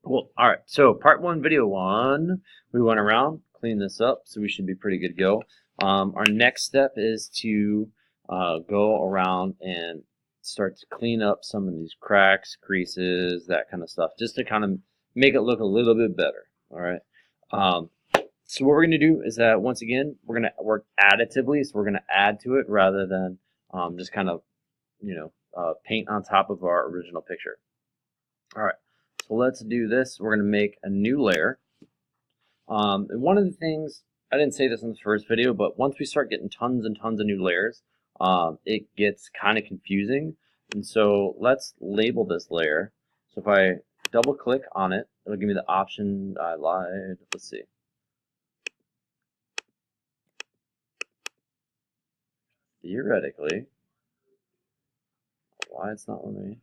Cool. All right. So part one, video one, we went around, cleaned this up, so we should be pretty good to go. Our next step is to go around and start to clean up some of these cracks, creases, that kind of stuff, just to kind of make it look a little bit better. All right. Um, so what we're going to do is that once again, we're going to work additively, so we're going to add to it rather than just kind of, paint on top of our original picture. All right. So let's do this. We're going to make a new layer. And one of the things, I didn't say this in the first video, but once we start getting tons and tons of new layers, it gets kind of confusing. And so let's label this layer. So if I double click on it, it'll give me the option I lied. Let's see. Theoretically, why it's not letting me.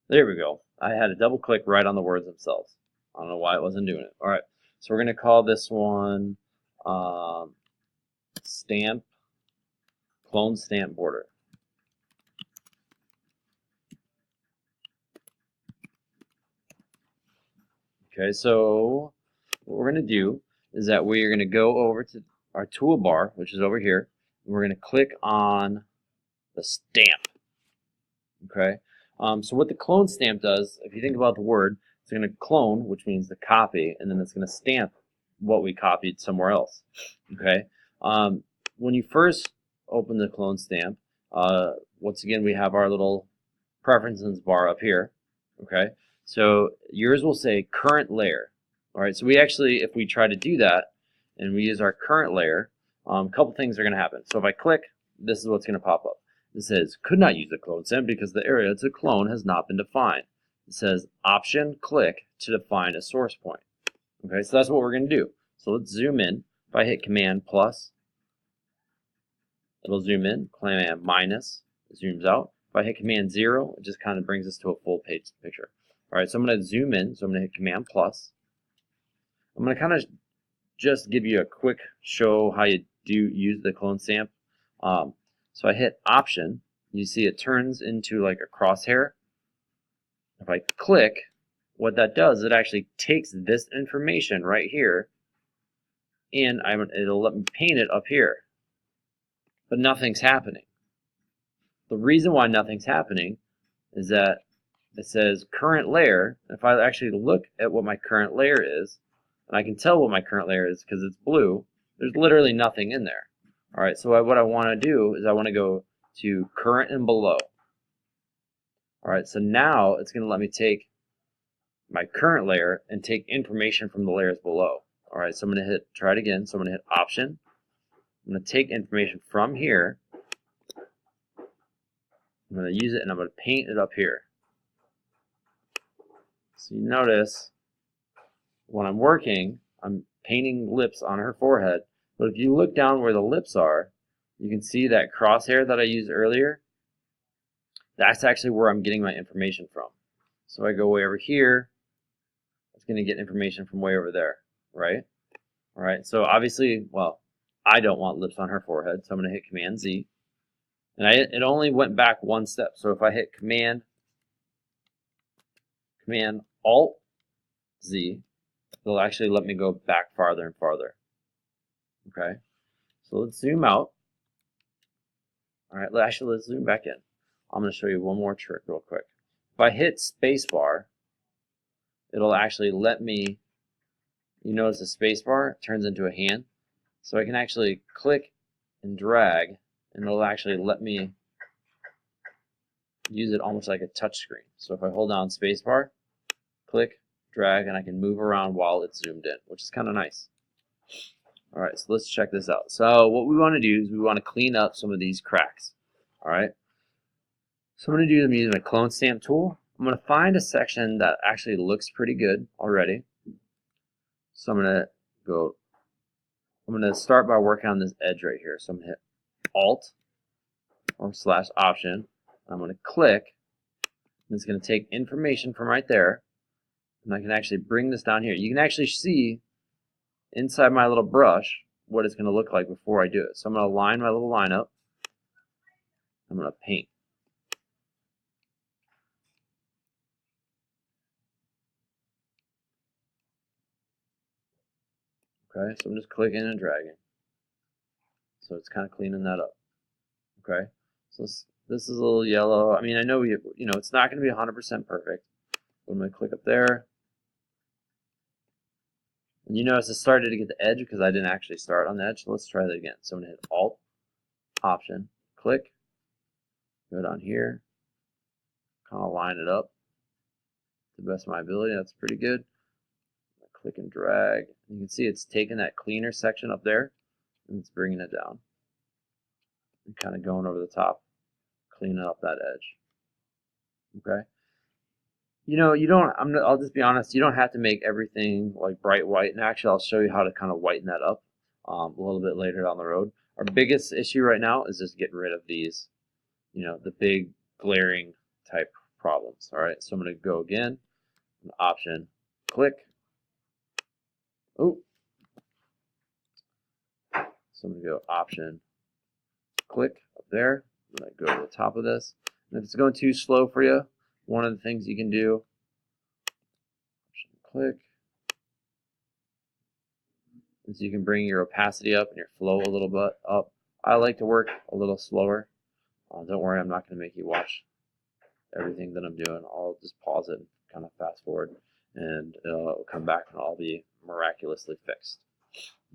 There we go. I had a double click right on the words themselves. I don't know why it wasn't doing it. All right, so we're going to call this one stamp, clone stamp border. Okay, so what we're going to do is that we're going to go over to our toolbar, which is over here, and we're going to click on the stamp. Okay, so what the clone stamp does, if you think about the word, it's going to clone, which means to copy, and then it's going to stamp what we copied somewhere else. Okay, when you first open the clone stamp, once again we have our little preferences bar up here. Okay, so yours will say current layer. All right, so we actually, if we try to do that and we use our current layer, a couple things are going to happen. So if I click, this is what's going to pop up. It says could not use the clone stamp because the area to clone has not been defined. It says option click to define a source point. Okay, so that's what we're going to do. So let's zoom in. If I hit Command plus, it'll zoom in. Command minus, it zooms out. If I hit Command 0, it just kind of brings us to a full page picture. All right, so I'm going to zoom in. So I'm going to hit Command plus. I'm going to kind of just give you a quick show how you do use the clone stamp. So I hit Option. You see it turns into like a crosshair. If I click, what that does, it actually takes this information right here, and it'll let me paint it up here. But nothing's happening. The reason why nothing's happening is that it says current layer. If I actually look at what my current layer is, and I can tell what my current layer is because it's blue, there's literally nothing in there. All right, so what I want to do is I want to go to current and below. All right, so now it's going to let me take my current layer and take information from the layers below. All right, so I'm going to try it again. So I'm going to hit Option. I'm going to take information from here. I'm going to use it and I'm going to paint it up here. So you notice when I'm working, I'm painting lips on her forehead. But if you look down where the lips are, you can see that crosshair that I used earlier. That's actually where I'm getting my information from. So I go way over here, it's going to get information from way over there, right? All right, so obviously, well, I don't want lips on her forehead, so I'm going to hit Command Z. And it only went back one step. So if I hit Command Alt Z, it'll actually let me go back farther and farther. Okay, so let's zoom out. All right, let's zoom back in. I'm going to show you one more trick real quick. If I hit spacebar, it'll actually let me, you notice the spacebar turns into a hand. So I can actually click and drag, and it'll actually let me use it almost like a touch screen. So if I hold down spacebar, click, drag, and I can move around while it's zoomed in, which is kind of nice. All right, so let's check this out. So what we want to do is we want to clean up some of these cracks. All right, so I'm going to do them using my clone stamp tool. I'm going to find a section that actually looks pretty good already. So I'm going to start by working on this edge right here. So I'm going to hit Alt or / Option. I'm going to click, and it's going to take information from right there, and I can actually bring this down here. You can actually see inside my little brush what it's going to look like before I do it. So I'm going to line my little line up. I'm going to paint. Okay, so I'm just clicking and dragging. So it's kind of cleaning that up. Okay, so this is a little yellow. I mean, I know it's not going to be 100% perfect. But I'm going to click up there. And you notice it started to get the edge because I didn't actually start on the edge. So let's try that again. So I'm going to hit Alt, Option, click, go down here, kind of line it up to the best of my ability. That's pretty good. Click and drag. You can see it's taking that cleaner section up there and it's bringing it down. And kind of going over the top, cleaning up that edge. Okay. I'll just be honest, you don't have to make everything like bright white. And actually, I'll show you how to kind of whiten that up a little bit later down the road. Our biggest issue right now is just getting rid of these, the big glaring type problems. All right, so I'm going to go again, Option, click. Oh, so I'm going to go Option, click up there. I'm going to go to the top of this. And if it's going too slow for you, one of the things you can do, Option, click, is you can bring your opacity up and your flow a little bit up. I like to work a little slower. Don't worry, I'm not going to make you watch everything that I'm doing. I'll just pause it and kind of fast forward, and it'll come back and I'll be miraculously fixed.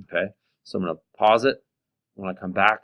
Okay, so I'm going to pause it. When I come back,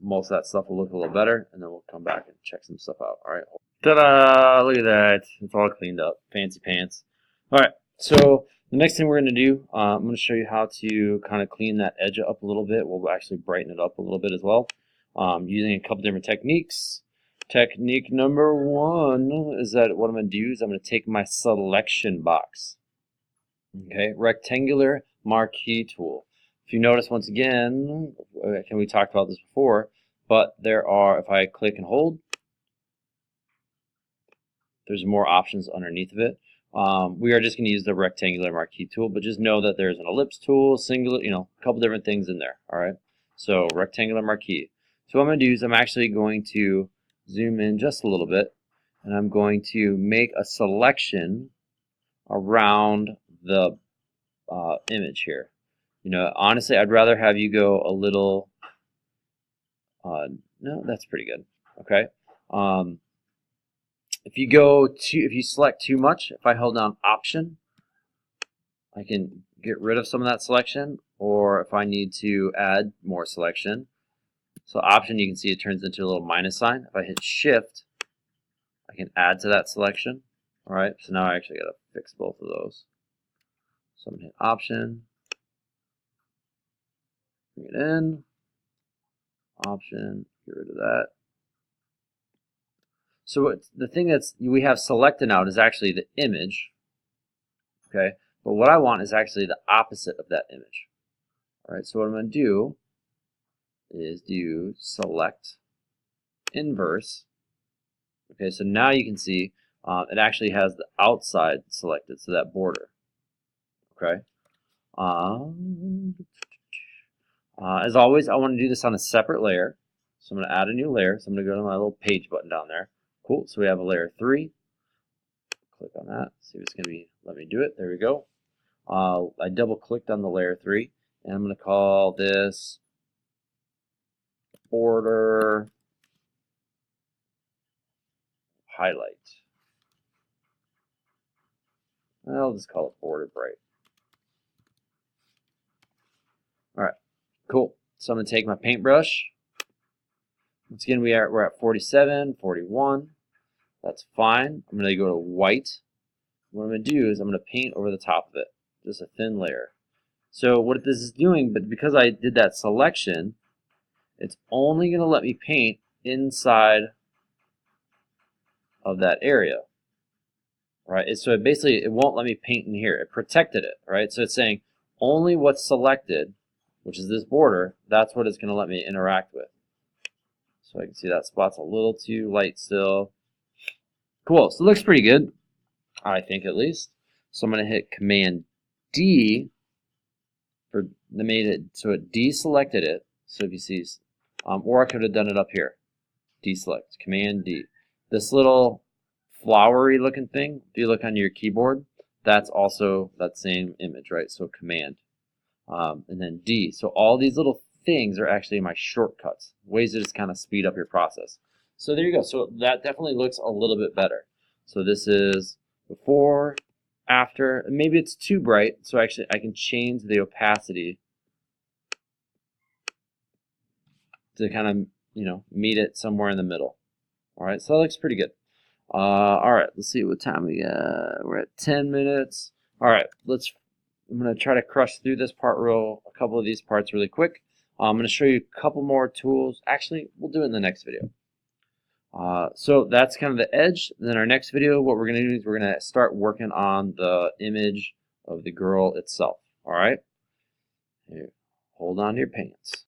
most of that stuff will look a little better, and then we'll come back and check some stuff out. All right. Ta-da! Look at that. It's all cleaned up. Fancy pants. All right. So the next thing we're going to do, I'm going to show you how to kind of clean that edge up a little bit. We'll actually brighten it up a little bit as well, using a couple different techniques. Technique number one is that what I'm going to do is I'm going to take my selection box. Okay, rectangular marquee tool. If you notice, once again, we talked about this before, but there are, if I click and hold, there's more options underneath of it. We are just going to use the rectangular marquee tool, but just know that there's an ellipse tool, singular, a couple different things in there. All right. So rectangular marquee. So what I'm going to do is I'm actually going to zoom in just a little bit, and I'm going to make a selection around the image here. Honestly, I'd rather have you go a little. No, that's pretty good. Okay. If you select too much, if I hold down Option, I can get rid of some of that selection, or if I need to add more selection. So Option, you can see it turns into a little minus sign. If I hit Shift, I can add to that selection. All right, so now I actually got to fix both of those. So I'm going to hit Option, bring it in, Option, get rid of that. So the thing we have selected out is actually the image, okay? But what I want is actually the opposite of that image. All right, so what I'm going to do is do select inverse. Okay, so now you can see it actually has the outside selected, so that border. Okay. As always, I want to do this on a separate layer. So I'm going to add a new layer. So I'm going to go to my little page button down there. Cool. So we have a layer 3. Click on that. See if it's going to let me do it. There we go. I double clicked on the layer 3, and I'm going to call this border highlight. I'll just call it border bright. All right, cool. So I'm going to take my paintbrush. Once again, we're at 47, 41. That's fine. I'm going to go to white. What I'm going to do is I'm going to paint over the top of it, just a thin layer. So what this is doing, but because I did that selection, it's only going to let me paint inside of that area. Right? So basically, it won't let me paint in here. It protected it, right? So it's saying only what's selected, which is this border, that's what it's going to let me interact with. So I can see that spot's a little too light still. Cool. So it looks pretty good, I think at least. So I'm going to hit Command D for made it so it deselected it. So if you see, or I could have done it up here. Deselect. Command D. This little flowery looking thing, if you look on your keyboard, that's also that same image, right? So Command. and then D. So all these little things are actually my shortcuts, ways to just kind of speed up your process. So there you go. So that definitely looks a little bit better. So this is before, after, and maybe it's too bright, so actually I can change the opacity to kind of, meet it somewhere in the middle. All right, so that looks pretty good. All right, let's see what time we got. We're at 10 minutes. All right, I'm going to try to crush through this part a couple of these parts really quick. I'm going to show you a couple more tools. Actually, we'll do it in the next video. So that's kind of the edge. Then our next video, what we're going to do is we're going to start working on the image of the girl itself. All right? Here, hold on to your pants.